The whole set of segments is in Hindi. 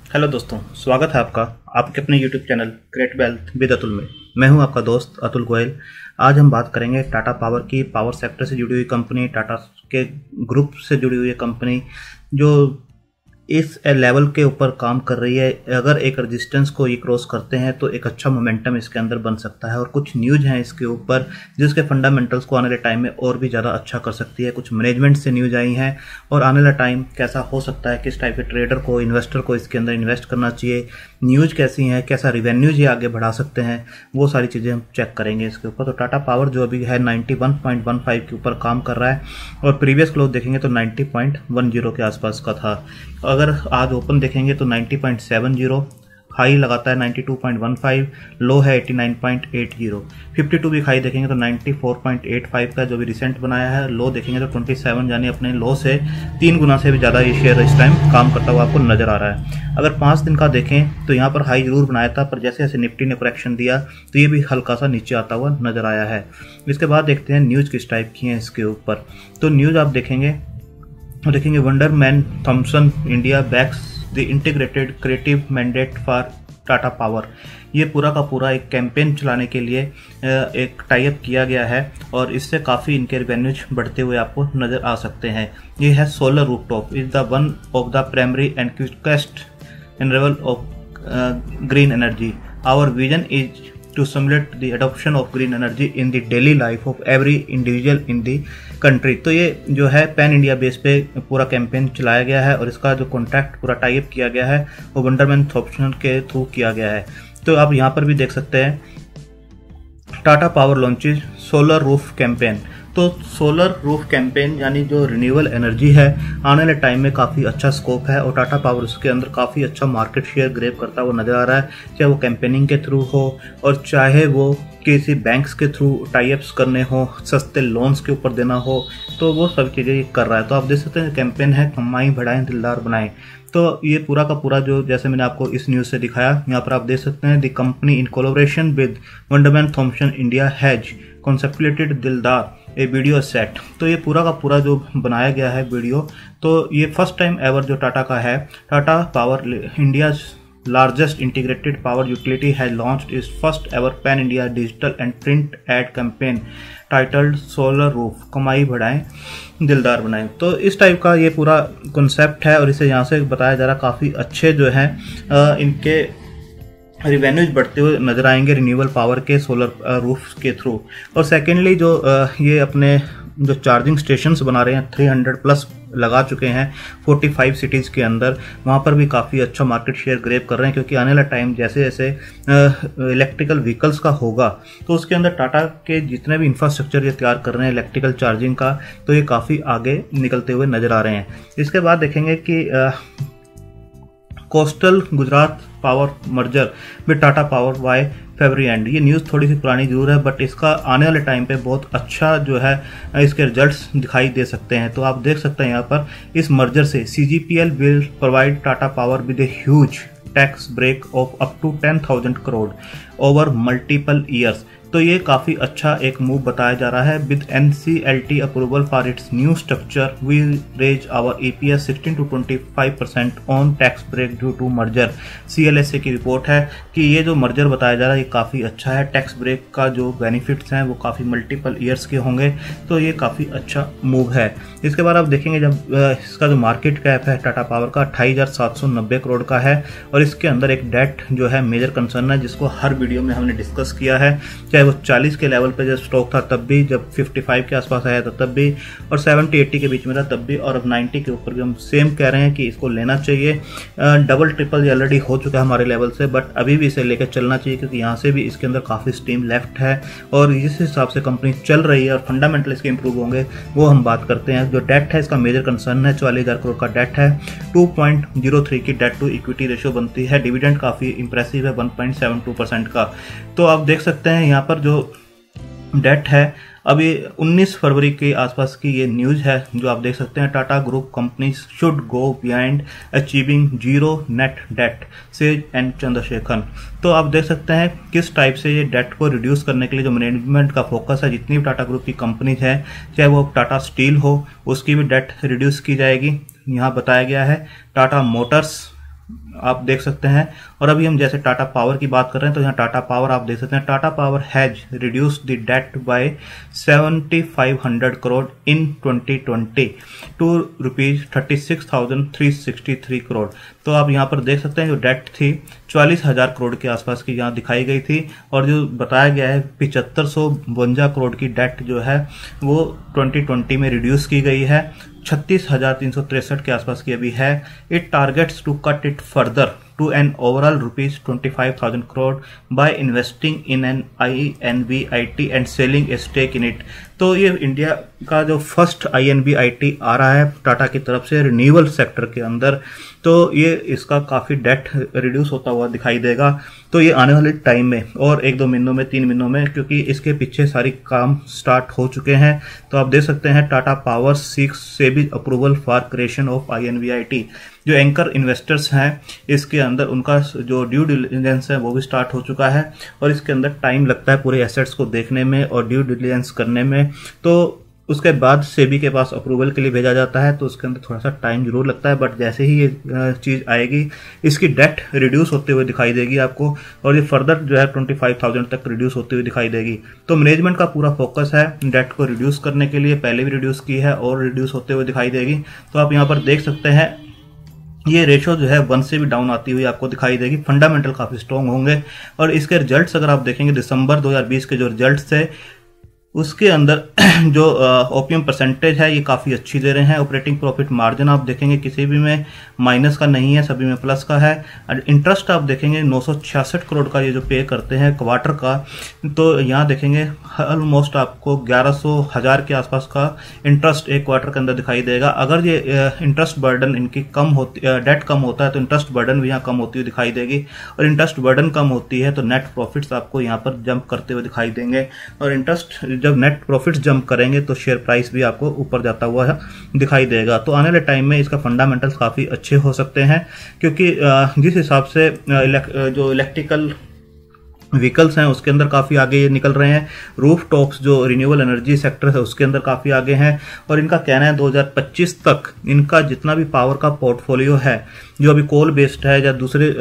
हेलो दोस्तों, स्वागत है आपका आपके अपने YouTube channel create wealth with Atul में। मैं हूं आपका दोस्त अतुल गोयल। आज हम बात करेंगे टाटा पावर की, पावर सेक्टर से जुड़ी हुई कंपनी, टाटा के ग्रुप से जुड़ी हुई कंपनी जो इस लेवल के ऊपर काम कर रही है। अगर एक रेजिस्टेंस को ये क्रॉस करते हैं तो एक अच्छा मोमेंटम इसके अंदर बन सकता है और कुछ न्यूज हैं इसके ऊपर जिसके फंडामेंटल्स को आने वाले टाइम में और भी ज़्यादा अच्छा कर सकती है। कुछ मैनेजमेंट से न्यूज आई हैं और आने वाला टाइम कैसा हो सकता है, किस टाइप के ट्रेडर को, इन्वेस्टर को इसके अंदर इन्वेस्ट करना चाहिए, न्यूज कैसी हैं, कैसा रिवेन्यूज ये आगे बढ़ा सकते हैं, वो सारी चीज़ें हम चेक करेंगे इसके ऊपर। तो टाटा पावर जो अभी है 91.15 के ऊपर काम कर रहा है और प्रीवियस क्लोज देखेंगे तो 90.10 के आसपास का था। अगर आज ओपन देखेंगे तो 90.70, हाई लगाता है 92.15, लो है 89.80। 52 वीक हाई देखेंगे तो 94.85 का जो भी रिसेंट बनाया है, लो देखेंगे तो 27, यानी अपने लो से 3 गुना से भी ज़्यादा ये शेयर इस टाइम काम करता हुआ आपको नजर आ रहा है। अगर 5 दिन का देखें तो यहाँ पर हाई जरूर बनाया था, पर जैसे जैसे निफ्टी ने करेक्शन दिया तो ये भी हल्का सा नीचे आता हुआ नजर आया है। इसके बाद देखते हैं न्यूज़ किस टाइप की है इसके ऊपर। तो न्यूज़ आप देखेंगे Wunderman Thompson India backs the integrated creative mandate for Tata power. ये पूरा का पूरा एक कैंपेन चलाने के लिए एक टाई अप किया गया है और इससे काफ़ी इनके रेवेन्यूज बढ़ते हुए आपको नज़र आ सकते हैं। ये है solar rooftop is the one of the primary and quickest enable of green energy. Our vision is to stimulate the adoption of green energy in the daily life of every individual in the country। तो ये जो है पैन इंडिया बेस पे पूरा कैंपेन चलाया गया है और इसका जो कॉन्ट्रैक्ट पूरा टाई अप किया गया है वो वंडरमैन थॉमसन के थ्रू किया गया है। तो आप यहाँ पर भी देख सकते हैं Tata power launches solar roof campaign. तो सोलर रूफ कैंपेन यानी जो रिन्यूएबल एनर्जी है, आने वाले टाइम में काफ़ी अच्छा स्कोप है और टाटा पावर उसके अंदर काफ़ी अच्छा मार्केट शेयर ग्रैब करता हुआ नजर आ रहा है, चाहे वो कैंपेनिंग के थ्रू हो और चाहे वो किसी बैंक्स के थ्रू टाई अप्स करने हो, सस्ते लोन्स के ऊपर देना हो, तो वो सब चीज़ें कर रहा है। तो आप देख सकते हैं कैंपेन है कमाई बढ़ाएं दिलदार बनाएं। तो ये पूरा का पूरा जो जैसे मैंने आपको इस न्यूज़ से दिखाया, यहाँ पर आप देख सकते हैं the company in collaboration with Wunderman Thompson India has conceptualised Dildar a video set. तो ये पूरा का पूरा जो बनाया गया है वीडियो, तो ये फर्स्ट टाइम एवर जो टाटा का है। Tata power India largest integrated power utility has launched its first ever pan India digital and print ad campaign titled solar roof कमाई बढ़ाएं दिलदार बनाएं। तो इस टाइप का ये पूरा कॉन्सेप्ट है और इसे यहाँ से बताया जा रहा काफ़ी अच्छे जो है इनके रिवेन्यूज बढ़ते हुए नजर आएंगे रिन्यूएबल पावर के सोलर रूफ के थ्रू। और सेकेंडली जो ये अपने जो चार्जिंग स्टेशंस बना रहे हैं 300 प्लस लगा चुके हैं 45 सिटीज़ के अंदर, वहाँ पर भी काफ़ी अच्छा मार्केट शेयर ग्रैब कर रहे हैं, क्योंकि आने वाला टाइम जैसे जैसे इलेक्ट्रिकल व्हीकल्स का होगा तो उसके अंदर टाटा के जितने भी इंफ्रास्ट्रक्चर ये तैयार कर रहे हैं इलेक्ट्रिकल चार्जिंग का, तो ये काफ़ी आगे निकलते हुए नज़र आ रहे हैं। इसके बाद देखेंगे कि coastal Gujarat power merger with Tata power bye February and. ये न्यूज़ थोड़ी सी पुरानी जरूर है, बट इसका आने वाले टाइम पे बहुत अच्छा जो है इसके रिजल्ट्स दिखाई दे सकते हैं। तो आप देख सकते हैं यहाँ पर इस मर्जर से CGPL will provide Tata Power with a huge tax break of up to 10,000 crore over multiple years. तो ये काफ़ी अच्छा एक मूव बताया जा रहा है। With NCLT approval for its new structure we raise our EPS 16 to 25% on tax break due to merger. CLSA की रिपोर्ट है कि ये जो मर्जर बताया जा रहा है ये काफ़ी अच्छा है। टैक्स ब्रेक का जो बेनिफिट्स हैं वो काफ़ी मल्टीपल ईयर्स के होंगे, तो ये काफ़ी अच्छा मूव है। इसके बाद आप देखेंगे जब इसका जो मार्केट कैप है टाटा पावर का 28,790 करोड़ का है और इसके अंदर एक डेट जो है मेजर कंसर्न है, जिसको हर वीडियो में हमने डिस्कस किया है, चाहे वो 40 के लेवल पे जब स्टॉक था तब भी, जब 55 के आसपास आया था तब भी, और 70-80 के बीच में था तब भी, और अब 90 के ऊपर भी हम सेम कह रहे हैं कि इसको लेना चाहिए। डबल ट्रिपल ऑलरेडी हो चुका है हमारे लेवल से, बट अभी भी इसे लेकर चलना चाहिए, क्योंकि यहाँ से भी इसके अंदर काफ़ी स्टीम लेफ्ट है और जिस हिसाब से कंपनी चल रही है और फंडामेंटल इसके इंप्रूव होंगे वो हम बात करते हैं। जो डेट है इसका मेजर कंसर्न है, 44,000 करोड़ का डेट है, 2.03 की डेट टू इक्विटी रेशियो बनती है। डिविडेंड काफ़ी इंप्रेसिव है 1.72% का। तो आप देख सकते हैं यहाँ पर जो डेट है अभी 19 फरवरी के आसपास की ये न्यूज़ है जो आप देख सकते हैं। Tata group companies should go behind achieving zero net date से एन चंद्रशेखर। तो आप देख सकते हैं किस टाइप से ये डेट को रिड्यूस करने के लिए जो मैनेजमेंट का फोकस है, जितनी भी टाटा ग्रुप की कंपनीज है, चाहे वो टाटा स्टील हो, उसकी भी डेट रिड्यूस की जाएगी। यहाँ बताया गया है टाटा मोटर्स आप देख सकते हैं। और अभी हम जैसे टाटा पावर की बात कर रहे हैं तो यहाँ टाटा पावर आप देख सकते हैं, Tata Power has reduce the debt by 7500 crore in 2020 to ₹36,363 crore. तो आप यहाँ पर देख सकते हैं जो डेट थी 44,000 करोड़ के आसपास की यहाँ दिखाई गई थी, और जो बताया गया है 7552 करोड़ की डेट जो है वो 2020 में रिड्यूस की गई है, 36,363 के आसपास की अभी है। It targets to cut it further to an overall ₹25,000 crore by investing in an INVIT and selling a stake in it। तो ये इंडिया का जो फर्स्ट INVIT आ रहा है टाटा की तरफ से रिन्यूएबल सेक्टर के अंदर, तो ये इसका काफ़ी डेट रिड्यूस होता हुआ दिखाई देगा। तो ये आने वाले टाइम में और 1-2 महीनों में 3 महीनों में, क्योंकि इसके पीछे सारी काम स्टार्ट हो चुके हैं। तो आप देख सकते हैं Tata Power seeks SEBI approval for creation of INVIT। जो एंकर इन्वेस्टर्स हैं इसके अंदर उनका जो ड्यू डिलिजेंस है वो भी स्टार्ट हो चुका है, और इसके अंदर टाइम लगता है पूरे एसेट्स को देखने में और ड्यू डिलिजेंस करने में। तो उसके बाद सेबी के पास अप्रूवल के लिए भेजा जाता है, तो उसके अंदर थोड़ा सा टाइम जरूर लगता है, बट जैसे ही ये चीज़ आएगी इसकी डेट रिड्यूस होते हुए दिखाई देगी आपको, और ये फर्दर जो है 25,000 तक रिड्यूस होती हुई दिखाई देगी। तो मैनेजमेंट का पूरा फोकस है डेट को रिड्यूस करने के लिए, पहले भी रिड्यूस की है और रिड्यूस होते हुए दिखाई देगी। तो आप यहाँ पर देख सकते हैं ये रेशो जो है 1 से भी डाउन आती हुई आपको दिखाई देगी। फंडामेंटल काफ़ी स्ट्रॉन्ग होंगे, और इसके रिजल्ट्स अगर आप देखेंगे दिसंबर 2020 के जो रिजल्ट्स थे उसके अंदर जो ओपीएम परसेंटेज है ये काफ़ी अच्छी दे रहे हैं। ऑपरेटिंग प्रॉफिट मार्जिन आप देखेंगे किसी भी में माइनस का नहीं है, सभी में प्लस का है। इंटरेस्ट आप देखेंगे 966 करोड़ का ये जो पे करते हैं क्वार्टर का, तो यहाँ देखेंगे ऑलमोस्ट आपको 1100,000 के आसपास का इंटरेस्ट एक क्वार्टर के अंदर दिखाई देगा। अगर ये इंटरेस्ट बर्डन इनकी कम होती, डेट कम होता है तो इंटरेस्ट बर्डन भी यहाँ कम होती हुई दिखाई देगी, और इंटरेस्ट बर्डन कम होती है तो नेट प्रॉफिट्स आपको यहाँ पर जंप करते हुए दिखाई देंगे। और इंटरेस्ट जब नेट प्रॉफिट्स जंप करेंगे तो शेयर प्राइस भी आपको ऊपर जाता हुआ दिखाई देगा। तो आने वाले टाइम में इसका फंडामेंटल्स काफ़ी अच्छे हो सकते हैं, क्योंकि जिस हिसाब से जो इलेक्ट्रिकल व्हीकल्स हैं उसके अंदर काफ़ी आगे ये निकल रहे हैं, रूफ टॉप्स जो रिन्यूएबल एनर्जी सेक्टर है उसके अंदर काफ़ी आगे हैं, और इनका कहना है 2025 तक इनका जितना भी पावर का पोर्टफोलियो है जो अभी कोल बेस्ड है या दूसरे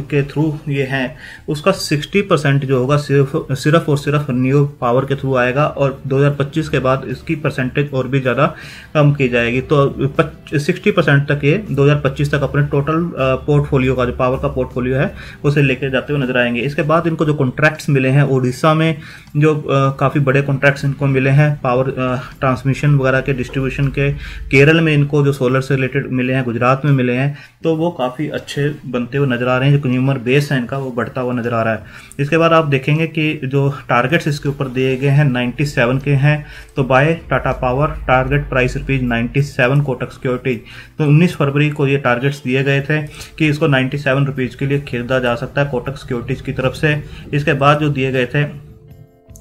के थ्रू ये हैं, उसका 60% जो होगा सिर्फ और सिर्फ रिन्यूएबल पावर के थ्रू आएगा, और 2025 के बाद इसकी परसेंटेज और भी ज़्यादा कम की जाएगी। तो 60% तक ये 2025 तक अपने टोटल पोर्टफोलियो का जो पावर का पोर्टफोलियो है उसे लेके जाते हुए नजर आएंगे। इसके बाद इनको जो कॉन्ट्रैक्ट्स मिले हैं उड़ीसा में, जो काफ़ी बड़े कॉन्ट्रैक्ट्स इनको मिले हैं पावर ट्रांसमिशन वगैरह के, डिस्ट्रीब्यूशन के, केरल में इनको जो सोलर से रिलेटेड मिले हैं, गुजरात में मिले हैं, तो वो काफ़ी अच्छे बनते हुए नजर आ रहे हैं। जो कंज्यूमर बेस है इनका वो बढ़ता हुआ नजर आ रहा है। इसके बाद आप देखेंगे कि जो टारगेट्स इसके ऊपर दिए गए हैं 97 के हैं। तो buy Tata Power target price ₹97 Kotak Securities. तो 19 फरवरी को ये टारगेट्स दिए गए थे कि इसको 97 रुपीज़ के लिए खरीदा जा सकता है कोटक सिक्योरिटीज की तरफ से। इसके बाद जो दिए गए थे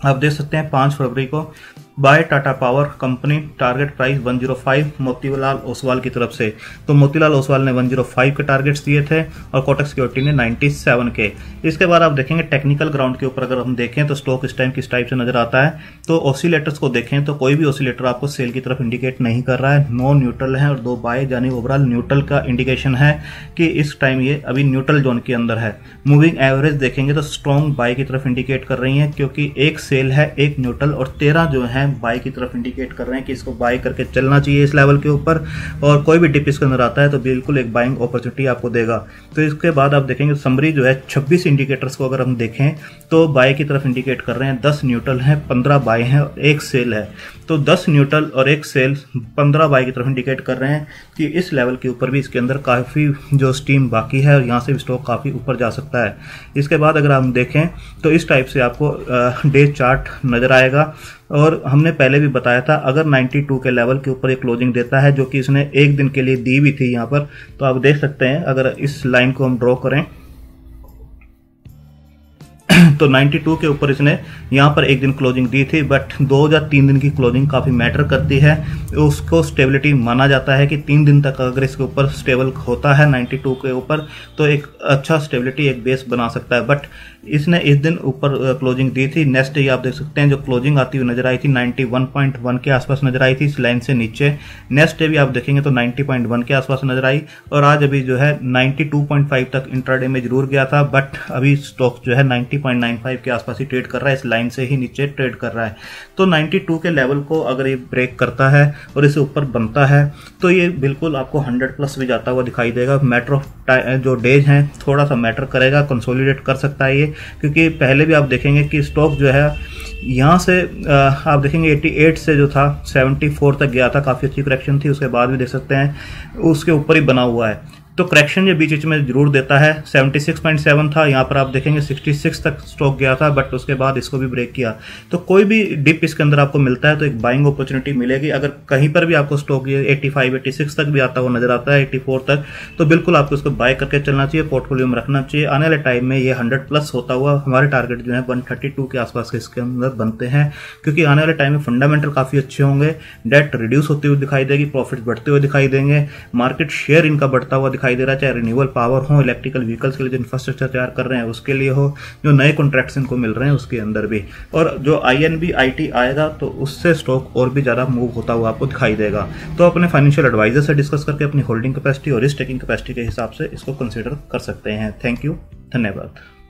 आप देख सकते हैं 5 फरवरी को buy Tata Power company target price 105 Motilal Oswal की तरफ से। तो मोतीलाल ओसवाल ने 105 के टारगेट्स दिए थे और कोटक सिक्योरिटी ने 97 के। इसके बाद आप देखेंगे टेक्निकल ग्राउंड के ऊपर अगर हम देखें तो स्टॉक इस टाइम किस टाइप से नजर आता है। तो ऑसिलेटर्स को देखें तो कोई भी ऑसिलेटर आपको सेल की तरफ इंडिकेट नहीं कर रहा है, नो न्यूट्रल है और 2 बाय यानी ओवरऑल न्यूट्रल का इंडिकेशन है कि इस टाइम ये अभी न्यूट्रल जोन के अंदर है। मूविंग एवरेज देखेंगे तो स्ट्रॉन्ग बाय की तरफ इंडिकेट कर रही है, क्योंकि एक सेल है, एक न्यूट्रल और 13 जो है बाय की तरफ इंडिकेट कर रहे हैं कि इसको बाय करके चलना चाहिए इस लेवल के ऊपर, और कोई भी डिप इसके अंदर आता है तो बिल्कुल एक बाइंग अपॉर्चुनिटी आपको देगा। तो इसके बाद आप देखेंगे समरी जो है 26 इंडिकेटर्स को अगर हम देखें तो बाय की तरफ इंडिकेट कर रहे हैं, 10 न्यूट्रल है, 15 बाय है और 1 सेल है। तो 10 न्यूट्रल और 1 सेल 15 बाय की तरफ इंडिकेट कर रहे हैं कि इस लेवल के ऊपर भी इसके अंदर काफ़ी जो स्टीम बाकी है और यहाँ से भी स्टॉक काफ़ी ऊपर जा सकता है। इसके बाद अगर हम देखें तो इस टाइप से आपको डे चार्ट नज़र आएगा, और हमने पहले भी बताया था अगर 92 के लेवल के ऊपर एक क्लोजिंग देता है, जो कि इसने एक दिन के लिए दी भी थी यहाँ पर, तो आप देख सकते हैं अगर इस लाइन को हम ड्रॉ करें तो 92 के ऊपर इसने यहाँ पर एक दिन क्लोजिंग दी थी, बट 2 या 3 दिन की क्लोजिंग काफ़ी मैटर करती है। उसको स्टेबिलिटी माना जाता है कि 3 दिन तक अगर इसके ऊपर स्टेबल होता है 92 के ऊपर तो एक अच्छा स्टेबिलिटी एक बेस बना सकता है। बट इसने इस दिन ऊपर क्लोजिंग दी थी। नेक्स्ट डे आप देख सकते हैं जो क्लोजिंग आती हुई नजर आई थी 91.1 के आसपास नजर आई थी, इस लाइन से नीचे। नेक्स्ट डे भी आप देखेंगे तो 90.1 के आसपास नजर आई, और आज अभी जो है 92.5 तक इंट्राडे में जरूर गया था, बट अभी स्टॉक जो है 90.95 के आसपास ही ट्रेड कर रहा है, इस लाइन से ही नीचे ट्रेड कर रहा है। तो 92 के लेवल को अगर ये ब्रेक करता है और इसे ऊपर बनता है तो ये बिल्कुल आपको 100 प्लस भी जाता हुआ दिखाई देगा। मैटर ऑफ जो डेज हैं थोड़ा सा मैटर करेगा, कंसोलिडेट कर सकता है ये, क्योंकि पहले भी आप देखेंगे कि स्टॉक जो है यहाँ से आप देखेंगे 88 से जो था 74 तक गया था, काफ़ी अच्छी करेक्शन थी, उसके बाद भी देख सकते हैं उसके ऊपर ही बना हुआ है। तो करेक्शन ये बीच बीच में जरूर देता है। 76.7 था, यहाँ पर आप देखेंगे 66 तक स्टॉक गया था, बट उसके बाद इसको भी ब्रेक किया। तो कोई भी डिप इसके अंदर आपको मिलता है तो एक बाइंग अपॉर्चुनिटी मिलेगी। अगर कहीं पर भी आपको स्टॉक ये 85 86 तक भी आता हुआ नजर आता है, 84 तक, तो बिल्कुल आपको इसको बाय करके चलना चाहिए, पोर्टफोलियो में रखना चाहिए। आने वाले टाइम में ये 100 प्लस होता हुआ हमारे टारगेट जो है 132 के आसपास के इसके अंदर बनते हैं, क्योंकि आने वाले टाइम में फंडामेंटल काफी अच्छे होंगे, डेट रिड्यूस होती हुई दिखाई देगी, प्रॉफिट बढ़ते हुए दिखाई देंगे, मार्केट शेयर इनका बढ़ता हुआ दिखाई दे रहा है, चाहे रिन्यूएबल पावर हो, इलेक्ट्रिकल व्हीकल्स के लिए जो इंफ्रास्ट्रक्चर तैयार कर रहे हैं उसके लिए हो, जो नए कॉन्ट्रैक्ट्स इनको मिल रहे हैं उसके अंदर भी, और जो INB IT आएगा तो उससे स्टॉक और भी ज्यादा मूव होता हुआ आपको दिखाई देगा। तो अपने फाइनेंशियल एडवाइजर से डिस्कस करके अपनी होल्डिंग कैपेसिटी और रिस्क टेकिंग कैपेसिटी के हिसाब से इसको कंसीडर कर सकते हैं। थैंक यू, धन्यवाद।